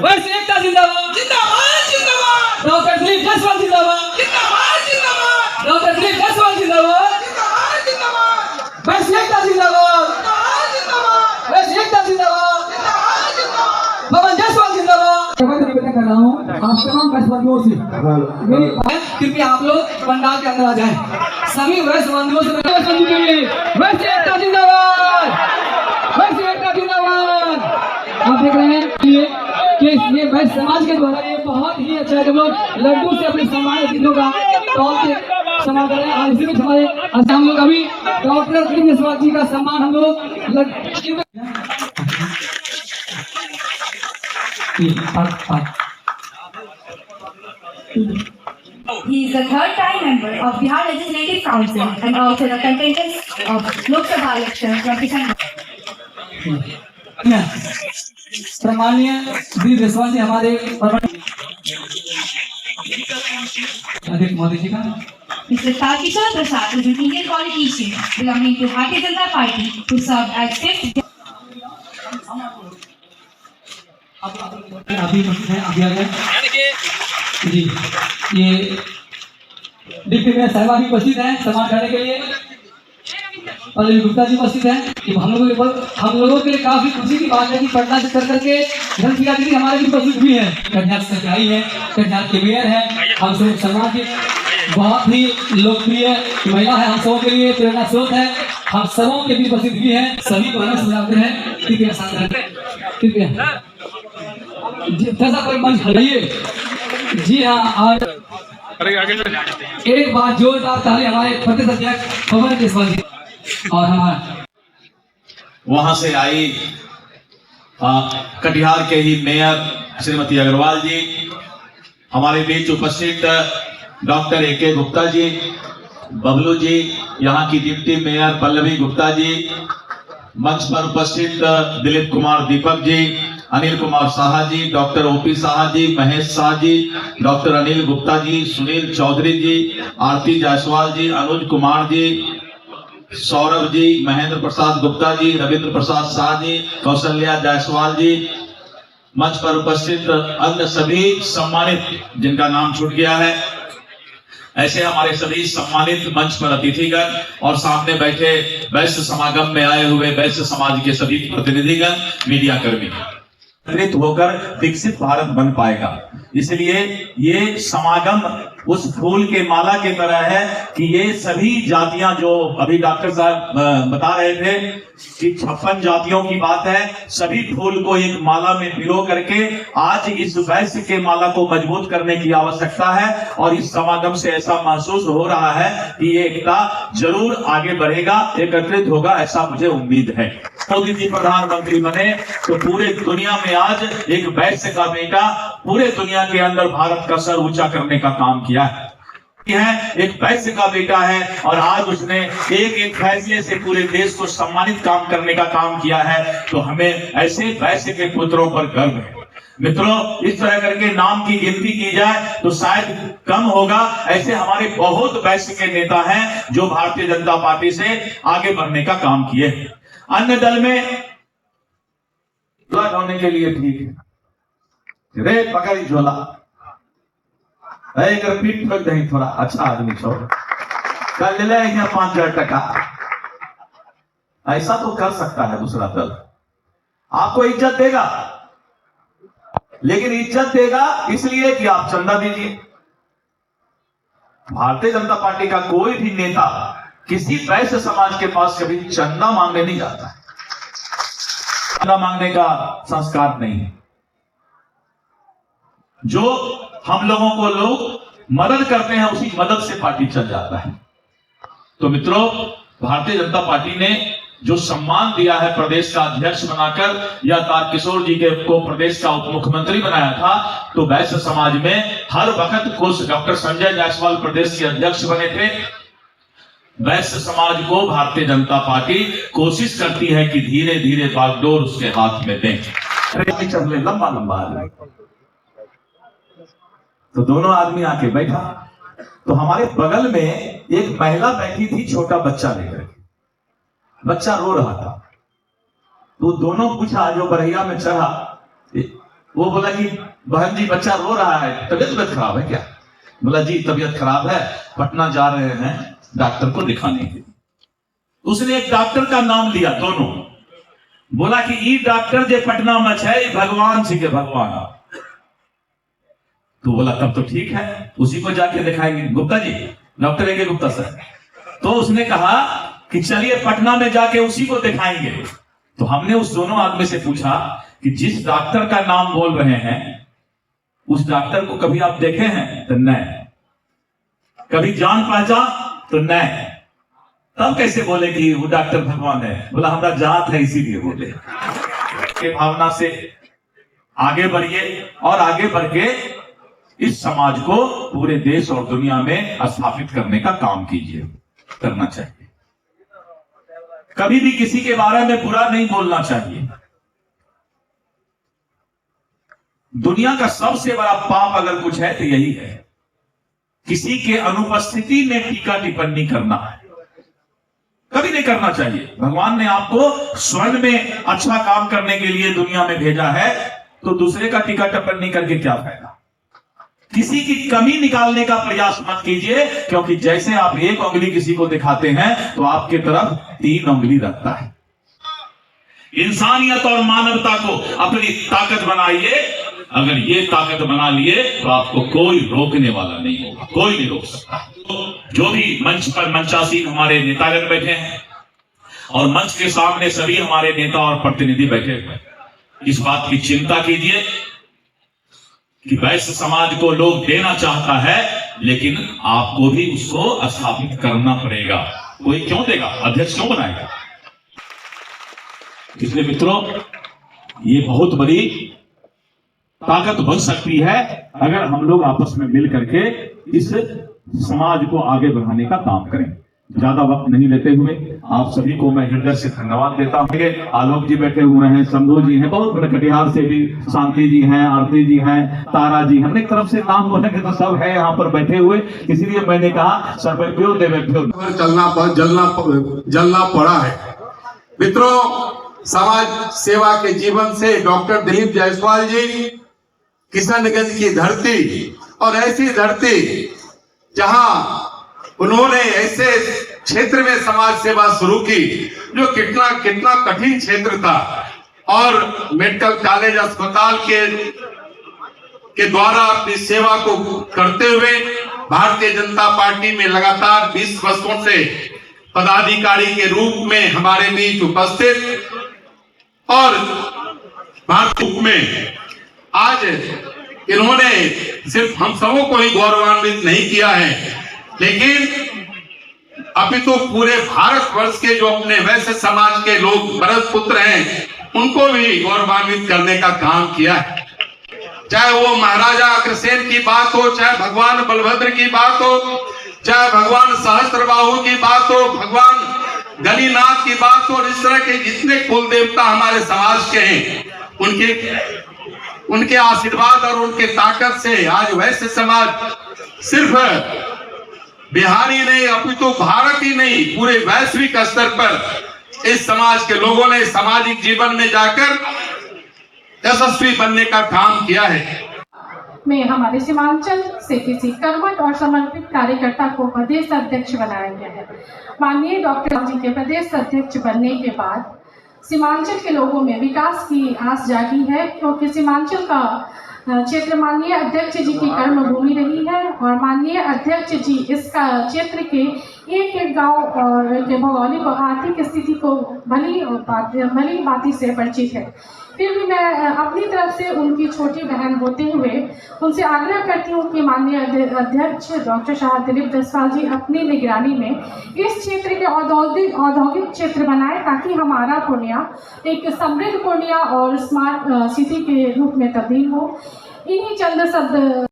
वैश्य एकता जिंदाबाद जिंदाबाद जिंदाबाद डॉक्टर दिलीप जायसवाल जिंदाबाद जिंदाबाद जिंदाबाद डॉक्टर दिलीप जायसवाल जिंदाबाद जिंदाबाद जिंदाबाद वैश्य एकता जिंदाबाद जिंदाबाद वैश्य एकता जिंदाबाद जिंदाबाद पवन जायसवाल जिंदाबाद। मैं निवेदन कर रहा हूँ आप तमाम वैश्य बंधुओं से, मेरी कृपया आप लोग पंडाल के अंदर आ जाएं। सभी वैश्य बंधुओं से वैश्य बंधु के लिए वैश्य एकता जिंदाबाद वैश्य एकता जिंदाबाद। आप देख रहे हैं कि ये वैश्य समाज के द्वारा ये बहुत ही अच्छा है, जब लोग लड्डू से अपने सम्मान अतिथियों का तौर पे सम्मान कर रहे हैं। और इसी में हमारे हम लोग अभी डॉक्टर दिलीप जायसवाल जी का सम्मान हम लोग He is the third-time member of Bihar Legislative Council and also the contestant of Lok Sabha election 2020. सम्मानीय दिलीप जायसवाल जी हमारे अधिक मोदी जी का Mr. Tarkishore Prasad is an Indian politician belonging to Bharatiya Janata Party who served as fifth. अभी आ गए जी। ये deputy mayor साहिबा भी उपस्थित हैं सम्मान करने के लिए और गुप्ता जी उपस्थित हैं। कि हम लोगों के लिए काफी खुशी की बात है कि पटना से कर करके धनसिका दीदी हमारे भी उपस्थित हुई है, कन्या सच्चाई है, कन्या के मेयर है, हम सब समाज की बहुत ही लोकप्रिय महिला है, हम सबों के लिए प्रेरणा स्रोत है, हम सबों के भी उपस्थित भी हैं। सभी को सुझाते हैं कृपया शांत कृपया जैसा कोई मंच हटाइए जी। हाँ, और एक बार जोरदार ताली हमारे प्रदेश अध्यक्ष पवन जायसवाल जी और हमारा वहां से आई कटिहार के ही मेयर श्रीमती अग्रवाल जी, हमारे बीच उपस्थित डॉक्टर ए.के. गुप्ता जी, बबलू जी, यहाँ की डिप्टी मेयर पल्लवी गुप्ता जी, मंच पर उपस्थित दिलीप कुमार दीपक जी, अनिल कुमार साहा जी, डॉक्टर ओपी साहा जी, महेश शाह जी, डॉक्टर अनिल गुप्ता जी, सुनील चौधरी जी, आरती जायसवाल जी, अनुज कुमार जी, सौरभ जी, महेंद्र प्रसाद गुप्ता जी, रविंद्र प्रसाद शाह जी, कौशल्या जायसवाल जी, मंच पर उपस्थित अन्य सभी सम्मानित जिनका नाम छूट गया है, ऐसे हमारे सभी सम्मानित मंच पर अतिथिगण और सामने बैठे वैश्य समागम में आए हुए वैश्य समाज के सभी प्रतिनिधिगण, मीडिया कर्मी, एकत्रित होकर विकसित भारत बन पाएगा। इसलिए ये समागम उस फूल के माला की तरह है कि ये सभी जातियां जो अभी डॉक्टर साहब बता रहे थे कि 56 जातियों की बात है, सभी फूल को एक माला में पिरो करके आज इस वैश्य के माला को मजबूत करने की आवश्यकता है। और इस समागम से ऐसा महसूस हो रहा है कि ये एकता जरूर आगे बढ़ेगा, एकत्रित होगा, ऐसा मुझे उम्मीद है। मोदी जी प्रधानमंत्री बने तो पूरे दुनिया में आज एक वैश्य का बेटा पूरे दुनिया के अंदर भारत का सर ऊंचा करने का काम किया है। एक वैश्य का बेटा है और आज उसने एक एक फैसले से पूरे देश को सम्मानित काम करने का काम किया है, तो हमें ऐसे वैश्य के पुत्रों पर गर्व है। मित्रों, इस तरह करके नाम की गिनती की जाए तो शायद कम होगा। ऐसे हमारे बहुत वैश्य के नेता हैं जो भारतीय जनता पार्टी से आगे बढ़ने का काम किए। अन्य दल में होने के लिए ठीक है, रे पकड़ी झोला अगर पीठ ठोक दही थोड़ा अच्छा आदमी छोड़ कर ले 5,000 टका, ऐसा तो कर सकता है दूसरा दल, आपको इज्जत देगा, लेकिन इज्जत देगा इसलिए कि आप चंदा दीजिए। भारतीय जनता पार्टी का कोई भी नेता किसी वैश्य समाज के पास कभी चंदा मांगने नहीं जाता है, चंदा मांगने का संस्कार नहीं है। जो हम लोगों को लोग मदद करते हैं उसी मदद से पार्टी चल जाता है। तो मित्रों, भारतीय जनता पार्टी ने जो सम्मान दिया है प्रदेश का अध्यक्ष बनाकर या तारकिशोर जी को प्रदेश का उप मुख्यमंत्री बनाया था, तो वैश्य समाज में हर वक्त कुछ डॉक्टर संजय जायसवाल प्रदेश के अध्यक्ष बने थे। वैश्य समाज को भारतीय जनता पार्टी कोशिश करती है कि धीरे धीरे बागडोर उसके हाथ में दें। लंबा लंबा आदमी, तो दोनों आदमी आके बैठा, तो हमारे बगल में एक महिला बैठी थी छोटा बच्चा लेकर, बच्चा रो रहा था, तो दोनों पूछा, जो बरैया में चढ़ा वो बोला कि बहन जी बच्चा रो रहा है, तबीयत खराब है क्या? बोला जी तबीयत खराब है, पटना जा रहे हैं डॉक्टर को दिखाने के लिए। उसने एक डॉक्टर का नाम लिया दोनों, बोला कि ये डॉक्टर जो पटना में है भगवान जी के भगवान। तो बोला तब तो ठीक है, उसी को जाके दिखाएंगे। गुप्ता जी, डॉक्टर ए के गुप्ता सर। तो उसने कहा कि चलिए पटना में जाके उसी को दिखाएंगे। तो हमने उस दोनों आदमी से पूछा कि जिस डॉक्टर का नाम बोल रहे हैं उस डॉक्टर को कभी आप देखे हैं? तो नहीं। कभी जान पहचान? तो नहीं। तब कैसे बोले कि वो डॉक्टर भगवान है? बोला हमारा जात है इसीलिए बोले। के भावना से आगे बढ़िए और आगे बढ़ के इस समाज को पूरे देश और दुनिया में स्थापित करने का काम कीजिए, करना चाहिए। कभी भी किसी के बारे में बुरा नहीं बोलना चाहिए। दुनिया का सबसे बड़ा पाप अगर कुछ है तो यही है, किसी के अनुपस्थिति में टीका टिप्पणी करना है। कभी नहीं करना चाहिए। भगवान ने आपको स्वयं में अच्छा काम करने के लिए दुनिया में भेजा है, तो दूसरे का टीका टिप्पणी करके क्या फायदा? किसी की कमी निकालने का प्रयास मत कीजिए, क्योंकि जैसे आप एक उंगली किसी को दिखाते हैं तो आपके तरफ 3 उंगली रखता है। इंसानियत और मानवता को अपनी ताकत बनाइए। अगर ये ताकत बना लिए तो आपको कोई रोकने वाला नहीं होगा, कोई नहीं रोक सकता। तो जो भी मंच पर मंचासीन हमारे नेतागण बैठे हैं और मंच के सामने सभी हमारे नेता और प्रतिनिधि बैठे हुए, इस बात की चिंता कीजिए कि वैश्य समाज को लोग देना चाहता है, लेकिन आपको भी उसको स्थापित करना पड़ेगा। कोई क्यों देगा? अध्यक्ष क्यों बनाएगा? इसलिए मित्रों, ये बहुत बड़ी ताकत बन सकती है अगर हम लोग आपस में मिल करके इस समाज को आगे बढ़ाने का काम करें। ज्यादा वक्त नहीं लेते हुए आप सभी को मैं हृदय से धन्यवाद देता हूँ। आलोक जी बैठे हुए हैं, शंभू जी हैं, बहुत बड़े कटिहार से भी शांति जी हैं, आरती जी हैं, तारा जी, हमने एक तरफ से नाम बोलेंगे तो सब है यहाँ पर बैठे हुए, इसलिए मैंने कहा सर्वभ्यो देवेभ्यो। जलना पड़ा है। मित्रों, समाज सेवा के जीवन से डॉक्टर दिलीप जायसवाल जी किशनगंज की धरती, और ऐसी धरती जहां उन्होंने ऐसे क्षेत्र में समाज सेवा शुरू की जो कितना कठिन क्षेत्र था, और मेडिकल कॉलेज अस्पताल के द्वारा अपनी सेवा को करते हुए भारतीय जनता पार्टी में लगातार 20 वर्षों से पदाधिकारी के रूप में हमारे बीच उपस्थित, और भारतीय रूप में आज इन्होंने सिर्फ हम सबों को ही गौरवान्वित नहीं किया है, लेकिन अभी तो पूरे भारतवर्ष के जो अपने वैश्य समाज के लोग भरत पुत्र हैं उनको भी गौरवान्वित करने का काम किया है। चाहे वो महाराजा अग्रसेन की बात हो, चाहे भगवान बलभद्र की बात हो, चाहे भगवान सहस्त्रबाहु की बात हो, भगवान गणिनाथ की बात हो, और इस तरह के जितने कुल देवता हमारे समाज के हैं उनके आशीर्वाद और उनके ताकत से आज वैश्य समाज सिर्फ बिहार ही नहीं, अभी तो भारत ही नहीं, पूरे वैश्विक स्तर पर इस समाज के लोगों ने सामाजिक जीवन में जाकर यशस्वी बनने का काम किया है। में हमारे सीमांचल से किसी कर्मठ और समर्पित कार्यकर्ता को प्रदेश अध्यक्ष बनाया गया है। माननीय डॉक्टर जी के प्रदेश अध्यक्ष बनने के बाद सीमांचल के लोगों में विकास की आस जागी है, क्योंकि सीमांचल का क्षेत्र माननीय अध्यक्ष जी की कर्म भूमि रही है, और माननीय अध्यक्ष जी इसका क्षेत्र के एक गांव और के भौगोलिक और आर्थिक स्थिति को भली भांति से परिचित है। फिर भी मैं अपनी तरफ से उनकी छोटी बहन होते हुए उनसे आग्रह करती हूँ कि माननीय अध्यक्ष डॉक्टर शाह दिलीप जायसवाल जी अपनी निगरानी में इस क्षेत्र के औद्योगिक क्षेत्र बनाए, ताकि हमारा पूर्णिया एक समृद्ध पूर्णिया और स्मार्ट सिटी के रूप में तब्दील हो। इन्हीं चंद शब्द